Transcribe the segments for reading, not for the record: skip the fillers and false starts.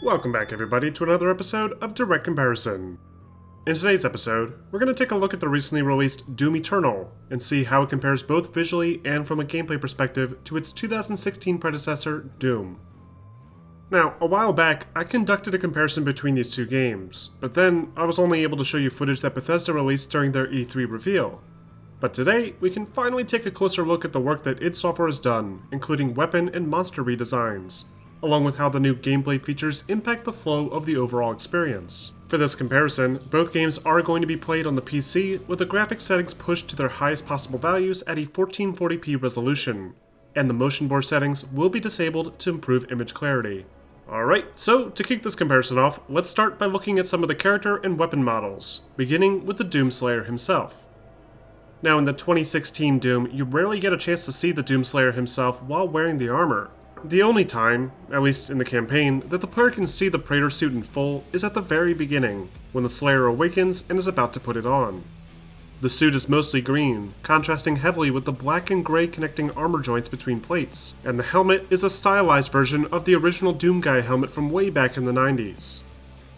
Welcome back everybody to another episode of Direct Comparison. In today's episode, we're going to take a look at the recently released Doom Eternal and see how it compares both visually and from a gameplay perspective to its 2016 predecessor, Doom. Now, a while back, I conducted a comparison between these two games, but then I was only able to show you footage that Bethesda released during their E3 reveal. But today, we can finally take a closer look at the work that id Software has done, including weapon and monster redesigns, along with how the new gameplay features impact the flow of the overall experience. For this comparison, both games are going to be played on the PC with the graphics settings pushed to their highest possible values at a 1440p resolution, and the motion blur settings will be disabled to improve image clarity. Alright, so to kick this comparison off, let's start by looking at some of the character and weapon models, beginning with the Doomslayer himself. Now in the 2016 Doom, you rarely get a chance to see the Doomslayer himself while wearing the armor. The only time, at least in the campaign, that the player can see the Praetor suit in full is at the very beginning, when the Slayer awakens and is about to put it on. The suit is mostly green, contrasting heavily with the black and gray connecting armor joints between plates, and the helmet is a stylized version of the original Doom Guy helmet from way back in the 90s.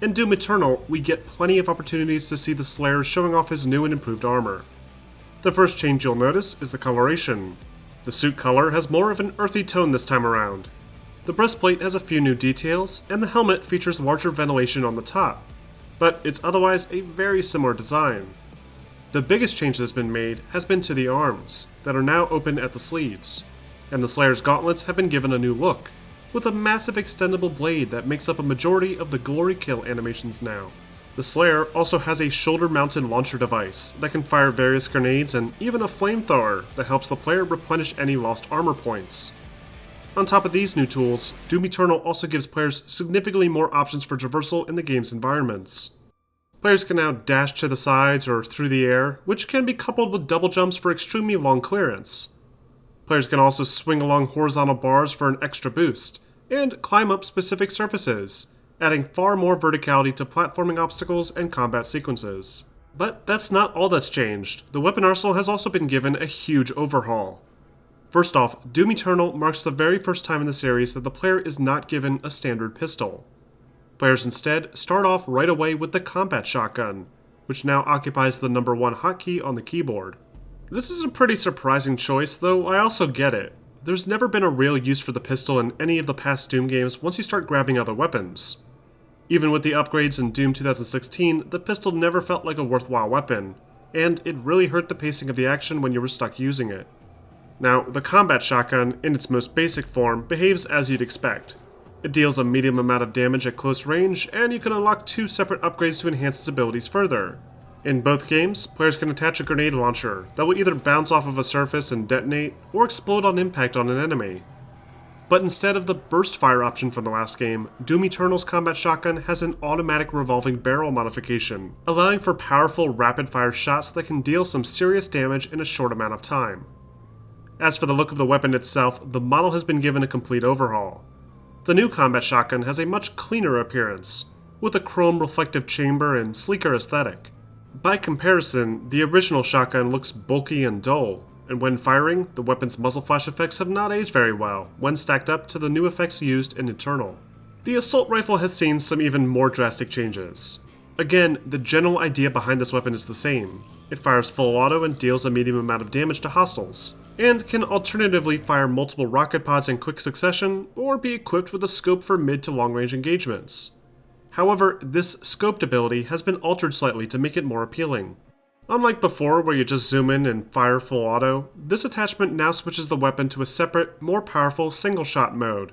In Doom Eternal, we get plenty of opportunities to see the Slayer showing off his new and improved armor. The first change you'll notice is the coloration. The suit color has more of an earthy tone this time around. The breastplate has a few new details, and the helmet features larger ventilation on the top, but it's otherwise a very similar design. The biggest change that's been made has been to the arms, that are now open at the sleeves, and the Slayer's gauntlets have been given a new look, with a massive extendable blade that makes up a majority of the glory kill animations now. The Slayer also has a shoulder-mounted launcher device that can fire various grenades and even a flamethrower that helps the player replenish any lost armor points. On top of these new tools, Doom Eternal also gives players significantly more options for traversal in the game's environments. Players can now dash to the sides or through the air, which can be coupled with double jumps for extremely long clearance. Players can also swing along horizontal bars for an extra boost, and climb up specific surfaces, adding far more verticality to platforming obstacles and combat sequences. But that's not all that's changed. The weapon arsenal has also been given a huge overhaul. First off, Doom Eternal marks the very first time in the series that the player is not given a standard pistol. Players instead start off right away with the combat shotgun, which now occupies the number 1 hotkey on the keyboard. This is a pretty surprising choice, though I also get it. There's never been a real use for the pistol in any of the past Doom games once you start grabbing other weapons. Even with the upgrades in Doom 2016, the pistol never felt like a worthwhile weapon, and it really hurt the pacing of the action when you were stuck using it. Now, the combat shotgun, in its most basic form, behaves as you'd expect. It deals a medium amount of damage at close range, and you can unlock 2 separate upgrades to enhance its abilities further. In both games, players can attach a grenade launcher that will either bounce off of a surface and detonate, or explode on impact on an enemy. But instead of the burst fire option from the last game, Doom Eternal's combat shotgun has an automatic revolving barrel modification, allowing for powerful rapid-fire shots that can deal some serious damage in a short amount of time. As for the look of the weapon itself, the model has been given a complete overhaul. The new combat shotgun has a much cleaner appearance, with a chrome reflective chamber and sleeker aesthetic. By comparison, the original shotgun looks bulky and dull, and when firing, the weapon's muzzle flash effects have not aged very well when stacked up to the new effects used in Eternal. The assault rifle has seen some even more drastic changes. Again, the general idea behind this weapon is the same. It fires full auto and deals a medium amount of damage to hostiles, and can alternatively fire multiple rocket pods in quick succession, or be equipped with a scope for mid to long range engagements. However, this scoped ability has been altered slightly to make it more appealing. Unlike before, where you just zoom in and fire full auto, this attachment now switches the weapon to a separate, more powerful single-shot mode,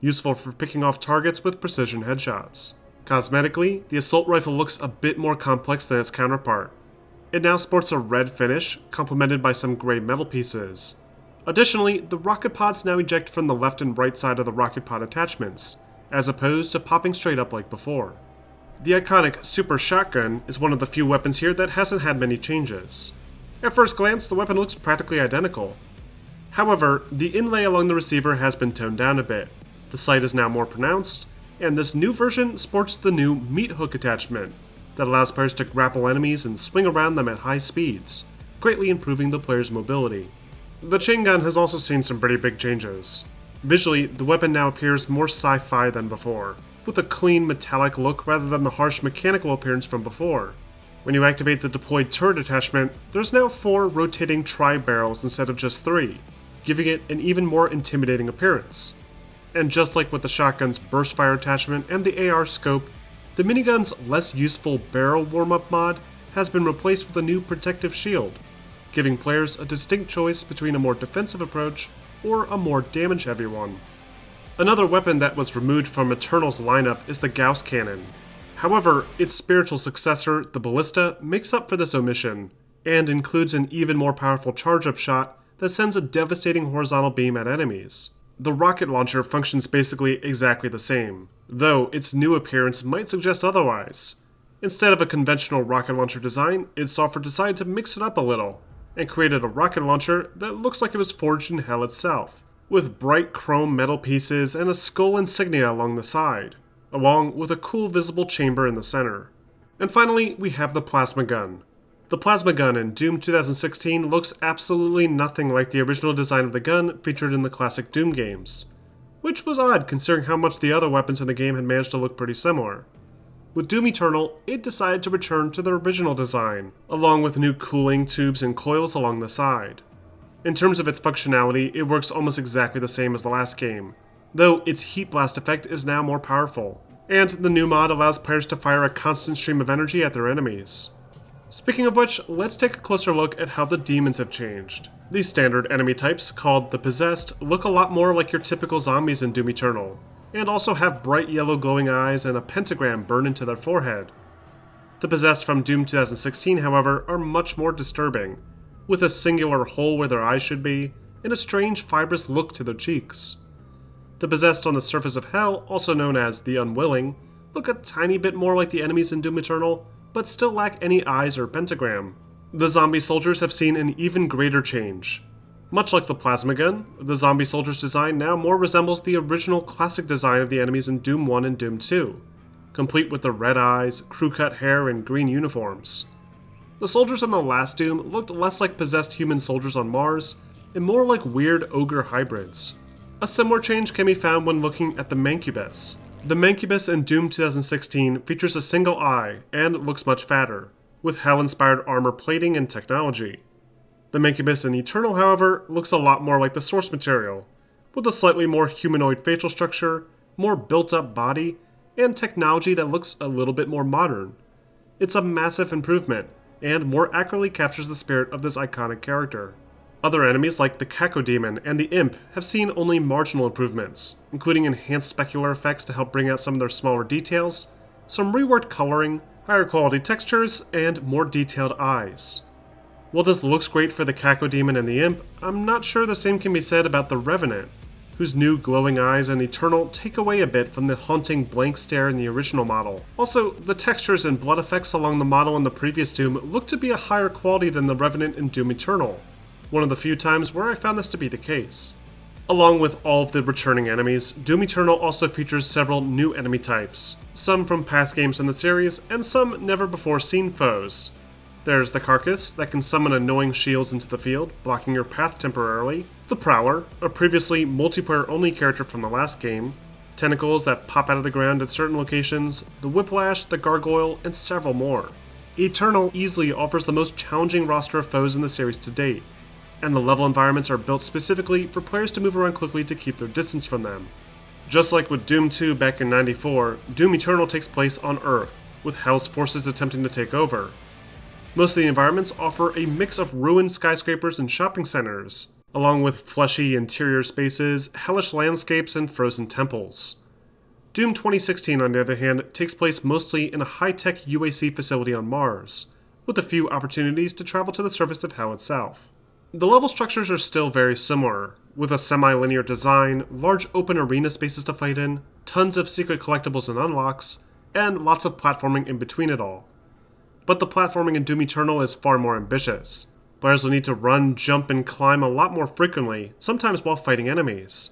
useful for picking off targets with precision headshots. Cosmetically, the assault rifle looks a bit more complex than its counterpart. It now sports a red finish, complemented by some gray metal pieces. Additionally, the rocket pods now eject from the left and right side of the rocket pod attachments, as opposed to popping straight up like before. The iconic Super Shotgun is one of the few weapons here that hasn't had many changes. At first glance, the weapon looks practically identical. However, the inlay along the receiver has been toned down a bit, the sight is now more pronounced, and this new version sports the new meat hook attachment that allows players to grapple enemies and swing around them at high speeds, greatly improving the player's mobility. The chain gun has also seen some pretty big changes. Visually, the weapon now appears more sci-fi than before, with a clean metallic look rather than the harsh mechanical appearance from before. When you activate the deployed turret attachment, there's now 4 rotating tri-barrels instead of just 3, giving it an even more intimidating appearance. And just like with the shotgun's burst fire attachment and the AR scope, the minigun's less useful barrel warm-up mod has been replaced with a new protective shield, giving players a distinct choice between a more defensive approach or a more damage-heavy one. Another weapon that was removed from Eternal's lineup is the Gauss Cannon. However, its spiritual successor, the Ballista, makes up for this omission, and includes an even more powerful charge-up shot that sends a devastating horizontal beam at enemies. The rocket launcher functions basically exactly the same, though its new appearance might suggest otherwise. Instead of a conventional rocket launcher design, id Software decided to mix it up a little, and created a rocket launcher that looks like it was forged in hell itself, with bright chrome metal pieces and a skull insignia along the side, along with a cool visible chamber in the center. And finally, we have the plasma gun. The plasma gun in Doom 2016 looks absolutely nothing like the original design of the gun featured in the classic Doom games, which was odd considering how much the other weapons in the game had managed to look pretty similar. With Doom Eternal, it decided to return to the original design, along with new cooling tubes and coils along the side. In terms of its functionality, it works almost exactly the same as the last game, though its heat blast effect is now more powerful, and the new mod allows players to fire a constant stream of energy at their enemies. Speaking of which, let's take a closer look at how the demons have changed. These standard enemy types, called the Possessed, look a lot more like your typical zombies in Doom Eternal, and also have bright yellow glowing eyes and a pentagram burned into their forehead. The Possessed from Doom 2016, however, are much more disturbing, with a singular hole where their eyes should be, and a strange fibrous look to their cheeks. The Possessed on the surface of Hell, also known as the Unwilling, look a tiny bit more like the enemies in Doom Eternal, but still lack any eyes or pentagram. The zombie soldiers have seen an even greater change. Much like the plasma gun, the zombie soldier's design now more resembles the original classic design of the enemies in Doom 1 and Doom 2, complete with the red eyes, crew-cut hair, and green uniforms. The soldiers in the last Doom looked less like possessed human soldiers on Mars, and more like weird ogre hybrids. A similar change can be found when looking at the Mancubus. The Mancubus in Doom 2016 features a single eye and looks much fatter, with Hell-inspired armor plating and technology. The Mancubus in Eternal, however, looks a lot more like the source material, with a slightly more humanoid facial structure, more built-up body, and technology that looks a little bit more modern. It's a massive improvement, and more accurately captures the spirit of this iconic character. Other enemies like the Cacodemon and the Imp have seen only marginal improvements, including enhanced specular effects to help bring out some of their smaller details, some reworked coloring, higher quality textures, and more detailed eyes. While this looks great for the Cacodemon and the Imp, I'm not sure the same can be said about the Revenant, whose new glowing eyes in Eternal take away a bit from the haunting blank stare in the original model. Also, the textures and blood effects along the model in the previous Doom look to be a higher quality than the Revenant in Doom Eternal, one of the few times where I found this to be the case. Along with all of the returning enemies, Doom Eternal also features several new enemy types, some from past games in the series, and some never-before-seen foes. There's the Carcass, that can summon annoying shields into the field, blocking your path temporarily, the Prowler, a previously multiplayer-only character from the last game, tentacles that pop out of the ground at certain locations, the Whiplash, the Gargoyle, and several more. Eternal easily offers the most challenging roster of foes in the series to date, and the level environments are built specifically for players to move around quickly to keep their distance from them. Just like with Doom 2 back in '94, Doom Eternal takes place on Earth, with Hell's forces attempting to take over. Most of the environments offer a mix of ruined skyscrapers and shopping centers, along with fleshy interior spaces, hellish landscapes, and frozen temples. Doom 2016, on the other hand, takes place mostly in a high-tech UAC facility on Mars, with a few opportunities to travel to the surface of Hell itself. The level structures are still very similar, with a semi-linear design, large open arena spaces to fight in, tons of secret collectibles and unlocks, and lots of platforming in between it all. But the platforming in Doom Eternal is far more ambitious. Players will need to run, jump, and climb a lot more frequently, sometimes while fighting enemies.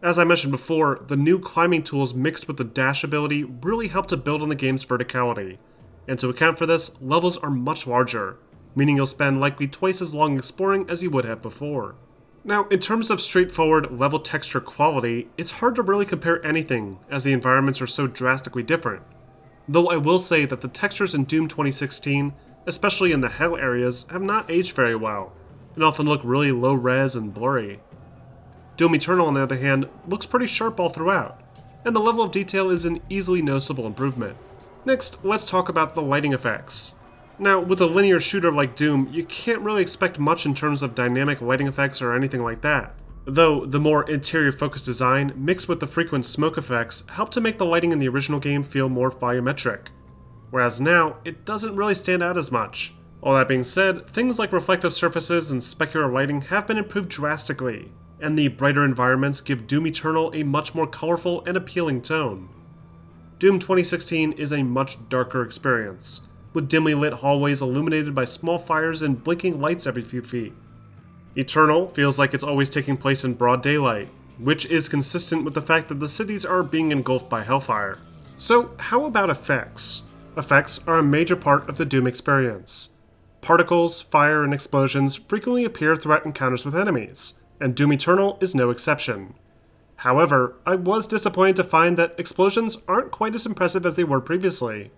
As I mentioned before, the new climbing tools mixed with the dash ability really help to build on the game's verticality, and to account for this, levels are much larger, meaning you'll spend likely twice as long exploring as you would have before. Now, in terms of straightforward level texture quality, it's hard to really compare anything, as the environments are so drastically different. Though I will say that the textures in Doom 2016, especially in the hell areas, have not aged very well, and often look really low res and blurry. Doom Eternal, on the other hand, looks pretty sharp all throughout, and the level of detail is an easily noticeable improvement. Next, let's talk about the lighting effects. Now, with a linear shooter like Doom, you can't really expect much in terms of dynamic lighting effects or anything like that. Though, the more interior-focused design, mixed with the frequent smoke effects, helped to make the lighting in the original game feel more volumetric. Whereas now, it doesn't really stand out as much. All that being said, things like reflective surfaces and specular lighting have been improved drastically, and the brighter environments give Doom Eternal a much more colorful and appealing tone. Doom 2016 is a much darker experience, with dimly lit hallways illuminated by small fires and blinking lights every few feet. Eternal feels like it's always taking place in broad daylight, which is consistent with the fact that the cities are being engulfed by hellfire. So, how about effects? Effects are a major part of the Doom experience. Particles, fire, and explosions frequently appear throughout encounters with enemies, and Doom Eternal is no exception. However, I was disappointed to find that explosions aren't quite as impressive as they were previously.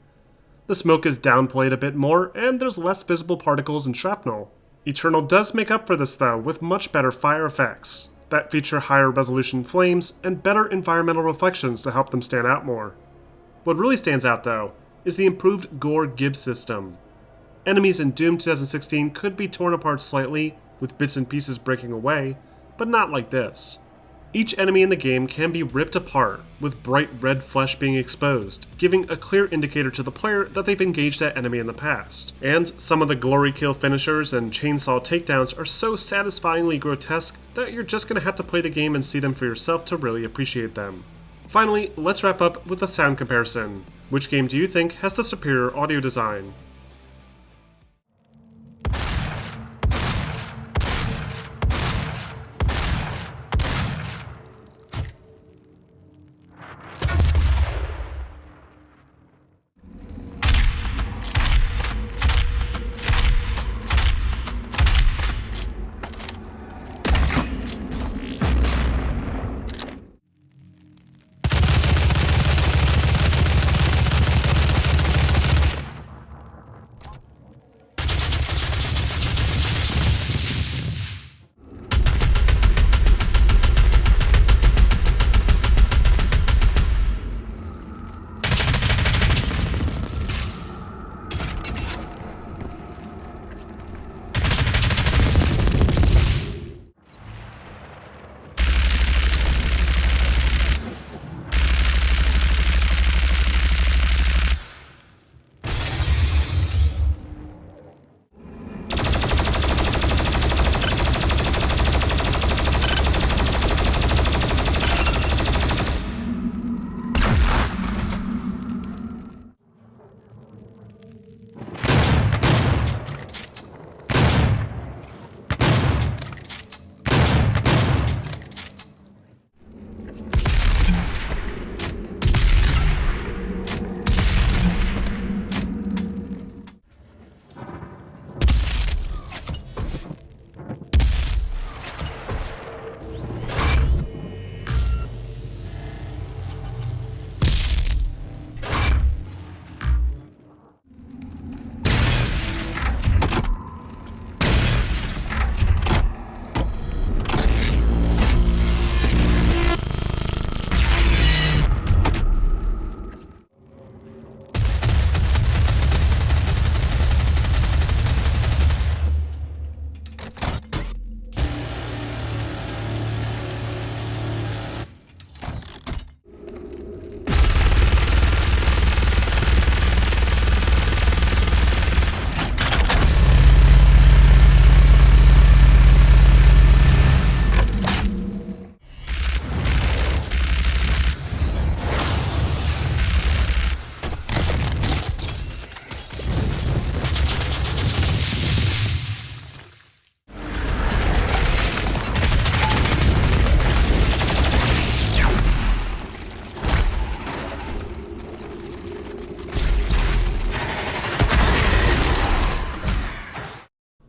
The smoke is downplayed a bit more, and there's less visible particles and shrapnel. Eternal does make up for this though, with much better fire effects that feature higher resolution flames and better environmental reflections to help them stand out more. What really stands out though is the improved gore give system. Enemies in Doom 2016 could be torn apart slightly, with bits and pieces breaking away, but not like this. Each enemy in the game can be ripped apart, with bright red flesh being exposed, giving a clear indicator to the player that they've engaged that enemy in the past. And some of the glory kill finishers and chainsaw takedowns are so satisfyingly grotesque that you're just going to have to play the game and see them for yourself to really appreciate them. Finally, let's wrap up with a sound comparison. Which game do you think has the superior audio design?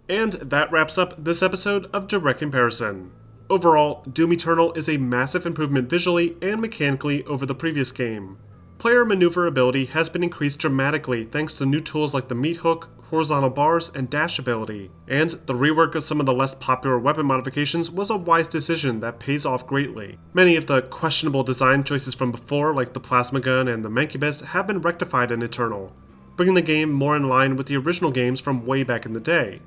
And that wraps up this episode of Direct Comparison. Overall, Doom Eternal is a massive improvement visually and mechanically over the previous game. Player maneuverability has been increased dramatically thanks to new tools like the meat hook, horizontal bars, and dash ability, and the rework of some of the less popular weapon modifications was a wise decision that pays off greatly. Many of the questionable design choices from before, like the plasma gun and the mancubus, have been rectified in Eternal, bringing the game more in line with the original games from way back in the day.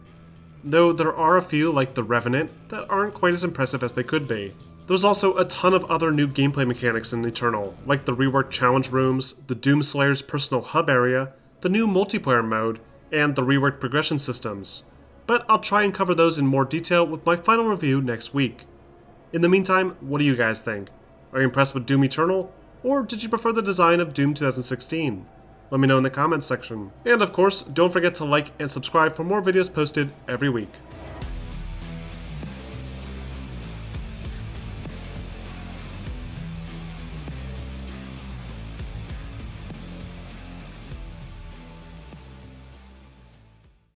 Though there are a few, like the Revenant, that aren't quite as impressive as they could be. There's also a ton of other new gameplay mechanics in Eternal, like the reworked challenge rooms, the Doomslayer's personal hub area, the new multiplayer mode, and the reworked progression systems. But I'll try and cover those in more detail with my final review next week. In the meantime, what do you guys think? Are you impressed with Doom Eternal? Or did you prefer the design of Doom 2016? Let me know in the comments section. And of course, don't forget to like and subscribe for more videos posted every week.